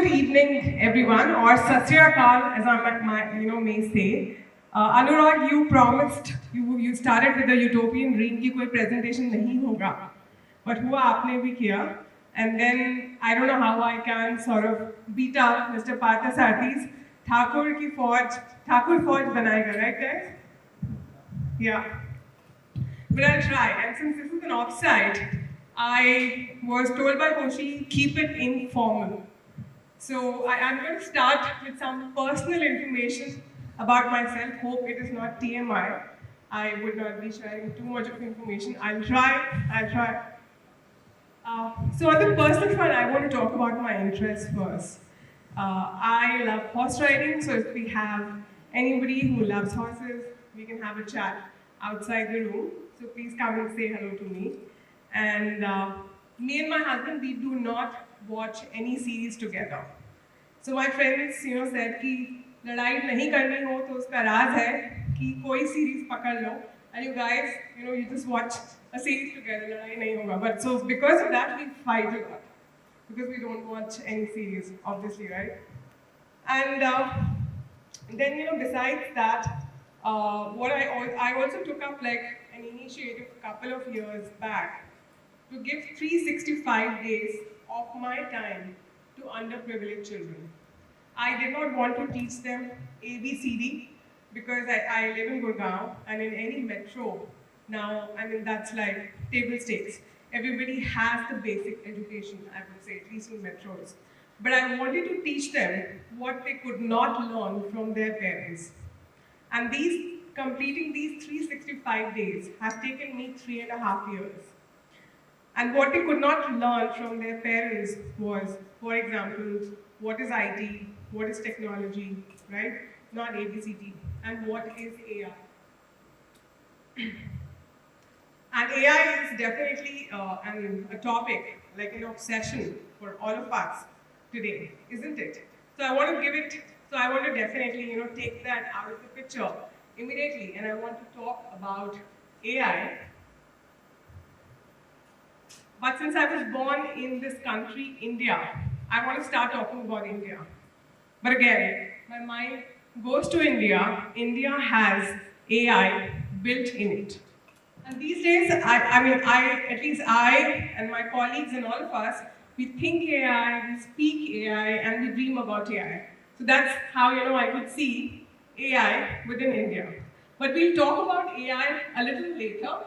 Good evening, everyone, or Sat Sri Akal, as may say. Anurag, you promised, you started with the utopian dream कि कोई presentation नहीं होगा, but हुआ आपने भी किया. And then I don't know how I can sort of beat up Mr. Partha Sarthi's Thakur Forge बनाएगा, right guys? Yeah. But I'll try. And since this is an offsite, I was told by Hoshi, keep it informal. So I'm going to start with some personal information about myself. Hope it is not TMI. I would not be sharing too much of information. I'll try. So on the personal front, I want to talk about my interests first. I love horse riding, so if we have anybody who loves horses, we can have a chat outside the room. So please come and say hello to me. And me and my husband, we do not watch any series together. So my friends, said कि लड़ाई नहीं करनी हो तो उसका राज है कि कोई series पकड़ लो. And you guys, you just watch a series together, लड़ाई नहीं होगा. But so because of that, we fight a lot because we don't watch any series, obviously, right? And then besides that, what I also took up like an initiative a couple of years back to give 365 days of my time to underprivileged children. I did not want to teach them ABCD because I live in Gurgaon and in any metro now, that's like table stakes. Everybody has the basic education, I would say, at least in metros. But I wanted to teach them what they could not learn from their parents. And completing these 365 days has taken me 3.5 years. And what they could not learn from their parents was, for example, what is IT, what is technology, right? Not ABCD. And what is AI? And AI is definitely a topic, like an obsession for all of us today, isn't it? So I want to definitely, take that out of the picture immediately, and I want to talk about AI. But since I was born in this country, India, I want to start talking about India. But again, my mind goes to India. India has AI built in it. And these days, at least I and my colleagues and all of us, we think AI, we speak AI, and we dream about AI. So that's how, I could see AI within India. But we'll talk about AI a little later.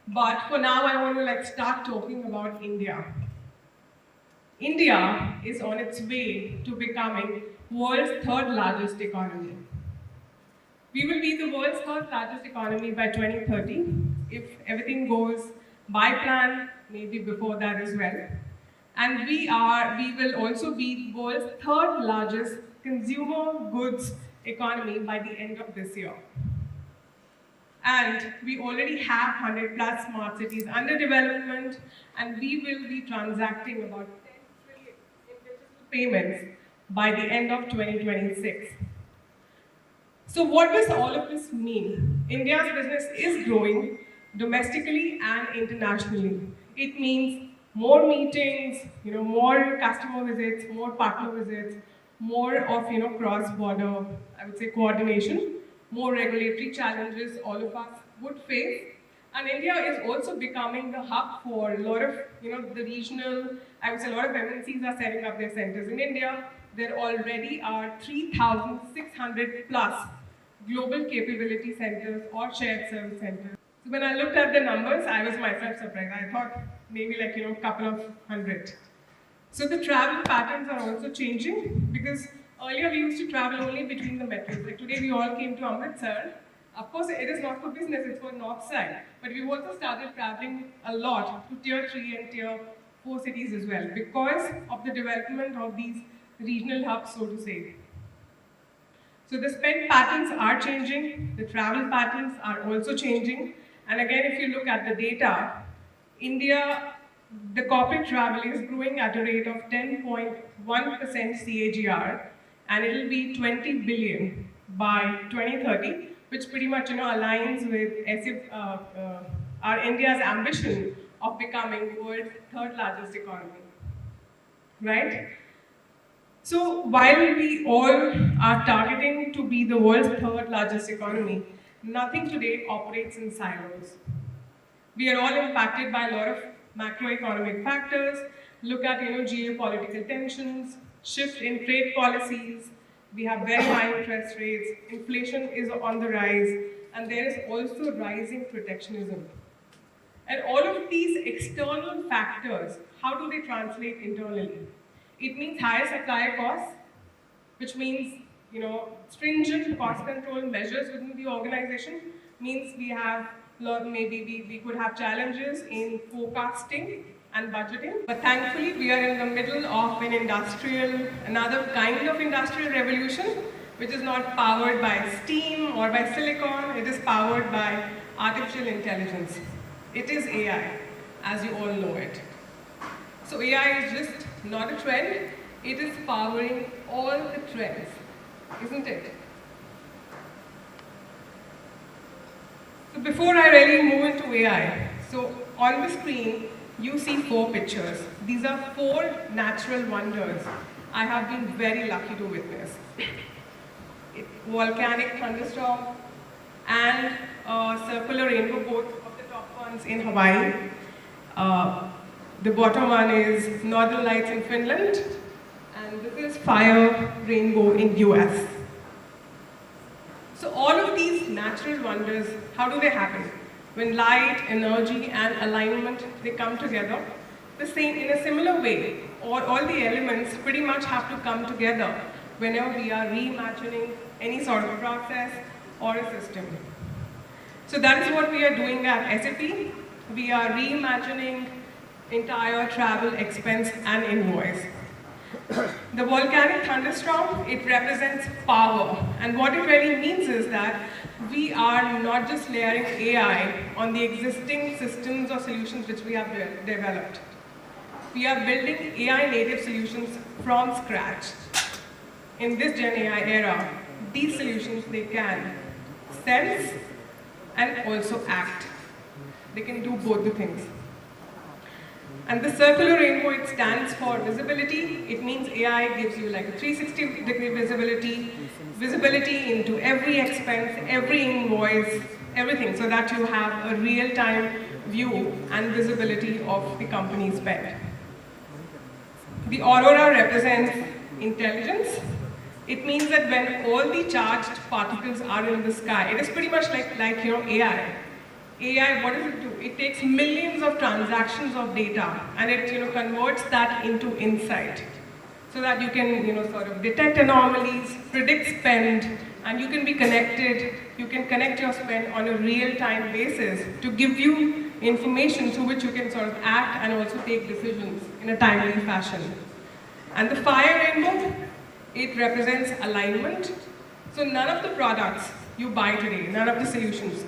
But for now, I want to start talking about India. India is on its way to becoming world's third largest economy. We will be the world's third largest economy by 2030. If everything goes by plan, maybe before that as well. And we will also be the world's third largest consumer goods economy by the end of this year. And we already have 100 plus smart cities under development, and we will be transacting about 10 trillion in digital payments by the end of 2026. So what does all of this mean? India's business is growing domestically and internationally. It means more meetings, more customer visits, more partner visits, more of cross-border, I would say, coordination, more regulatory challenges all of us would face. And India is also becoming the hub for a lot of, the regional, I would say a lot of MNCs are setting up their centers in India. There already are 3,600 plus global capability centers or shared service centers. So when I looked at the numbers, I was myself surprised. I thought maybe a couple of hundred. So the travel patterns are also changing because earlier we used to travel only between the metros. Like today we all came to Amritsar. Of course, it is not for business, it's for north side. But we've also started traveling a lot to tier 3 and tier 4 cities as well because of the development of these regional hubs, so to say. So the spend patterns are changing, the travel patterns are also changing. And again, if you look at the data, India, the corporate travel is growing at a rate of 10.1% CAGR, and it'll be 20 billion by 2030, which pretty much aligns with our India's ambition of becoming the world's third largest economy, right? So while we all are targeting to be the world's third largest economy, nothing today operates in silos. We are all impacted by a lot of macroeconomic factors. Look at geopolitical tensions, shift in trade policies. We have very high interest rates. Inflation is on the rise, and there is also rising protectionism. And all of these external factors, how do they translate internally? It means higher supply costs, which means stringent cost control measures within the organization. Means we have maybe we could have challenges in forecasting and budgeting, but thankfully we are in the middle of another kind of industrial revolution, which is not powered by steam or by silicon. It is powered by artificial intelligence. It is AI, as you all know it. So AI is just not a trend, it is powering all the trends, isn't it? So before I really move into AI, so on the screen, you see 4 pictures. These are 4 natural wonders I have been very lucky to witness. Volcanic thunderstorm and a circular rainbow, both of the top ones in Hawaii. The bottom one is Northern Lights in Finland, and this is fire rainbow in US. So all of these natural wonders, how do they happen? When light, energy, and alignment, they come together, in a similar way, all the elements pretty much have to come together whenever we are reimagining any sort of process or a system. So that is what we are doing at SAP. We are reimagining entire travel, expense, and invoice. The volcanic thunderstorm, it represents power. And what it really means is that we are not just layering AI on the existing systems or solutions which we have developed. We are building AI native solutions from scratch. In this Gen AI era, these solutions, they can sense and also act. They can do both the things. And the circular rainbow, it stands for visibility. It means AI gives you like a 360-degree visibility into every expense, every invoice, everything, so that you have a real-time view and visibility of the company's spend. The aurora represents intelligence. It means that when all the charged particles are in the sky, it is pretty much like AI. AI, what does it do? It takes millions of transactions of data and it converts that into insight, so that you can sort of detect anomalies, predict spend, and you can be connected. You can connect your spend on a real-time basis to give you information through which you can sort of act and also take decisions in a timely fashion. And the fire rainbow, it represents alignment. So none of the products you buy today, none of the solutions,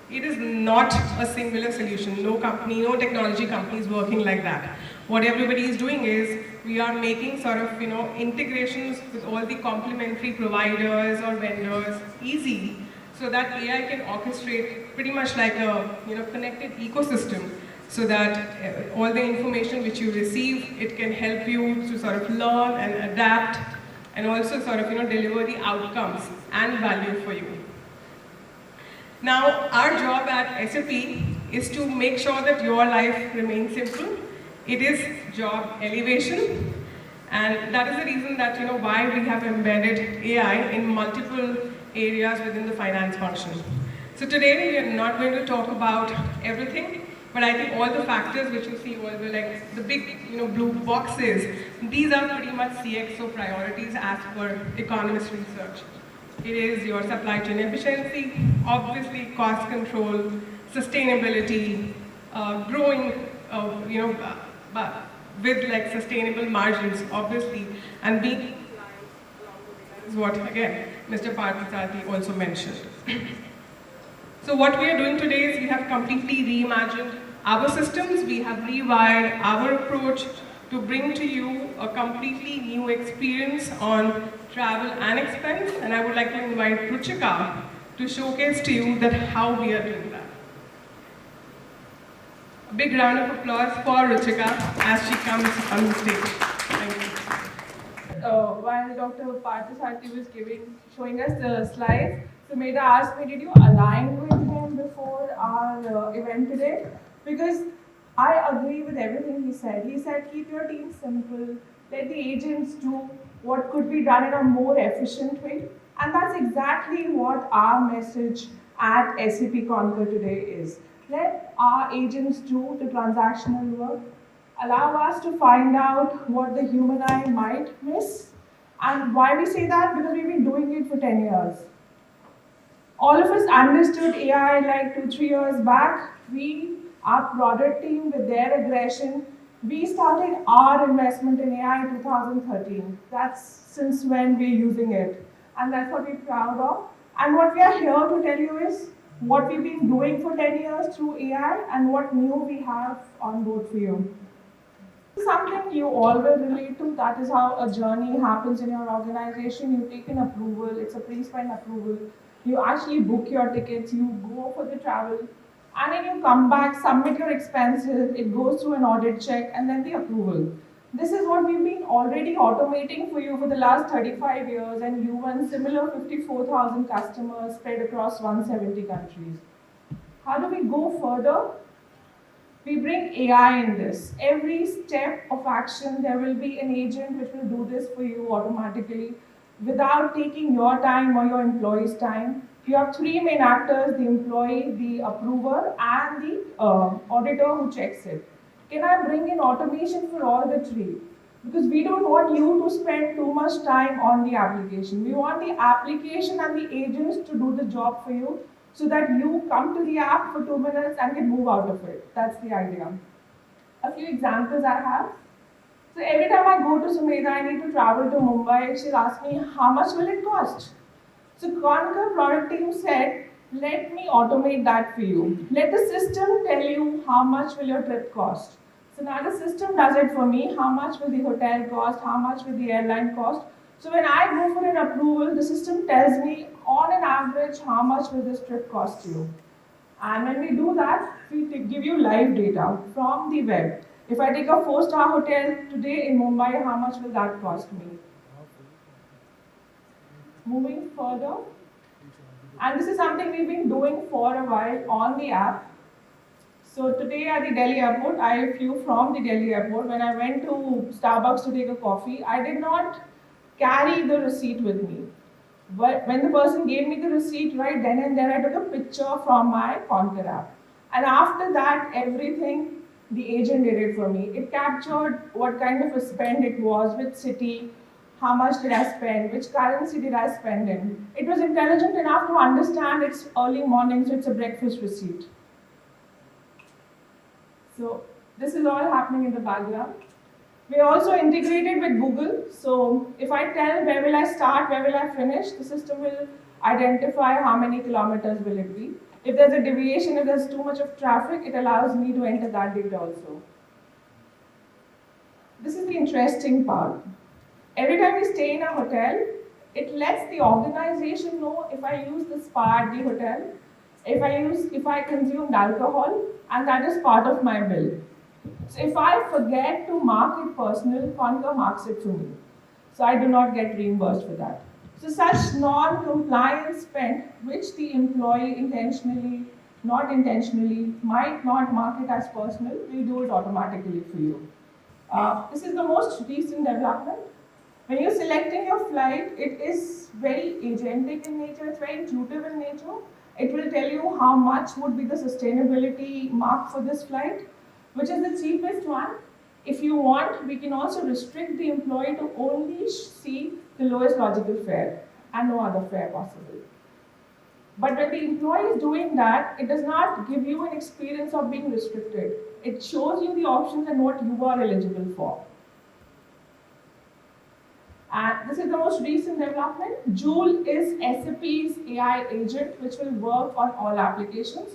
it is not a singular solution. No company, no technology company is working like that. What everybody is doing is, we are making sort of integrations with all the complementary providers or vendors easy, so that AI can orchestrate pretty much like a connected ecosystem, so that all the information which you receive, it can help you to sort of learn and adapt, and also sort of deliver the outcomes and value for you. Now, our job at SAP is to make sure that your life remains simple. It is job elevation, and that is the reason that why we have embedded AI in multiple areas within the finance function. So today we are not going to talk about everything, but I think all the factors which you see over like the big blue boxes, these are pretty much CXO priorities as per economist research. It is your supply chain efficiency, obviously cost control, sustainability, growing, with like sustainable margins, obviously, and being compliant along the way. That is what, again, Mr. Parthasarathi also mentioned. So what we are doing today is we have completely reimagined our systems. We have rewired our approach to bring to you a completely new experience on travel and expense, and I would like to invite Ruchika to showcase to you that how we are doing that. A big round of applause for Ruchika as she comes on the stage. Thank you. while Dr. Parthasarthi was showing us the slides, Sumedha asked me, did you align with him before our event today? Because I agree with everything he said. He said, keep your team simple, let the agents do what could be done in a more efficient way. And that's exactly what our message at SAP Concur today is. Let our agents do the transactional work, allow us to find out what the human eye might miss. And why we say that? Because we've been doing it for 10 years. All of us understood AI like 2-3 years back. Our product team, with their aggression, we started our investment in AI in 2013. That's since when we're using it. And that's what we're proud of. And what we are here to tell you is what we've been doing for 10 years through AI and what new we have on board for you. Something you all will relate to. That is how a journey happens in your organization. You take an approval, it's a pre-spend approval. You actually book your tickets, you go for the travel, and then you come back, submit your expenses, it goes through an audit check, and then the approval. This is what we've been already automating for you for the last 35 years, and you won similar 54,000 customers spread across 170 countries. How do we go further? We bring AI in this. Every step of action, there will be an agent which will do this for you automatically without taking your time or your employee's time. You have three main actors, the employee, the approver, and the auditor who checks it. Can I bring in automation for all the three? Because we don't want you to spend too much time on the application. We want the application and the agents to do the job for you, so that you come to the app for 2 minutes and can move out of it. That's the idea. A few examples I have. So every time I go to Sumedha, I need to travel to Mumbai, she'll ask me, how much will it cost? So Concur product team said, let me automate that for you. Let the system tell you how much will your trip cost. So now the system does it for me. How much will the hotel cost? How much will the airline cost? So when I go for an approval, the system tells me on an average how much will this trip cost you. And when we do that, we give you live data from the web. If I take a 4-star hotel today in Mumbai, how much will that cost me? Moving further, and this is something we've been doing for a while on the app. So today at the Delhi airport, I flew from the Delhi airport. When I went to Starbucks to take a coffee, I did not carry the receipt with me. But when the person gave me the receipt right then and there, I took a picture from my Concur app. And after that, everything, the agent did it for me. It captured what kind of a spend it was, which city, how much did I spend, which currency did I spend in. It was intelligent enough to understand it's early morning, so it's a breakfast receipt. So this is all happening in the background. We are also integrated with Google. So if I tell where will I start, where will I finish, the system will identify how many kilometers will it be. If there's a deviation, if there's too much of traffic, it allows me to enter that data also. This is the interesting part. Every time we stay in a hotel, it lets the organization know if I use the spa at the hotel, if I consumed alcohol, and that is part of my bill. So if I forget to mark it personal, Concur marks it for me. So I do not get reimbursed for that. So such non-compliance spend, which the employee intentionally, not intentionally, might not mark it as personal, we do it automatically for you. This is the most recent development. When you're selecting your flight, it is very agentic in nature, it's very intuitive in nature. It will tell you how much would be the sustainability mark for this flight, which is the cheapest one. If you want, we can also restrict the employee to only see the lowest logical fare and no other fare possible. But when the employee is doing that, it does not give you an experience of being restricted. It shows you the options and what you are eligible for. And this is the most recent development. Joule is SAP's AI agent, which will work on all applications,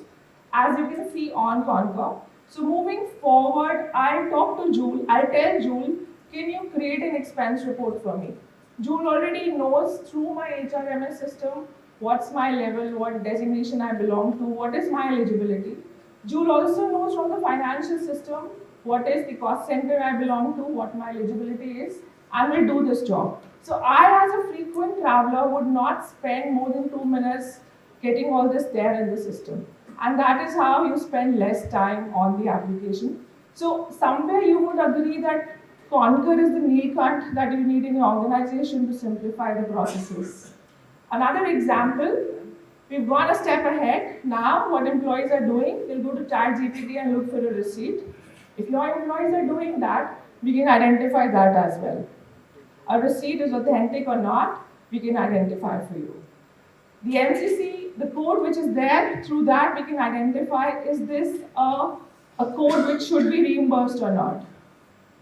as you can see on Concur. So moving forward, I'll talk to Joule. I'll tell Joule, can you create an expense report for me? Joule already knows through my HRMS system what's my level, what designation I belong to, what is my eligibility. Joule also knows from the financial system what is the cost center I belong to, what my eligibility is. and will do this job. So I, as a frequent traveler, would not spend more than 2 minutes getting all this there in the system. And that is how you spend less time on the application. So somewhere you would agree that Concur is the meal cut that you need in your organization to simplify the processes. Another example, we've gone a step ahead. Now, what employees are doing, they'll go to ChatGPT and look for a receipt. If your employees are doing that, we can identify that as well. A receipt is authentic or not, we can identify for you. The MCC, the code which is there, through that we can identify, is this a code which should be reimbursed or not.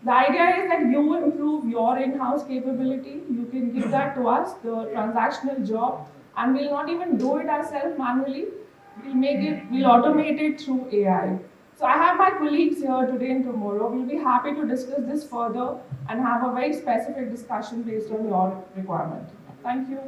The idea is that you improve your in-house capability, you can give that to us, the transactional job, and we'll not even do it ourselves manually, we'll automate it through AI. So I have my colleagues here today and tomorrow. We'll be happy to discuss this further and have a very specific discussion based on your requirement. Thank you.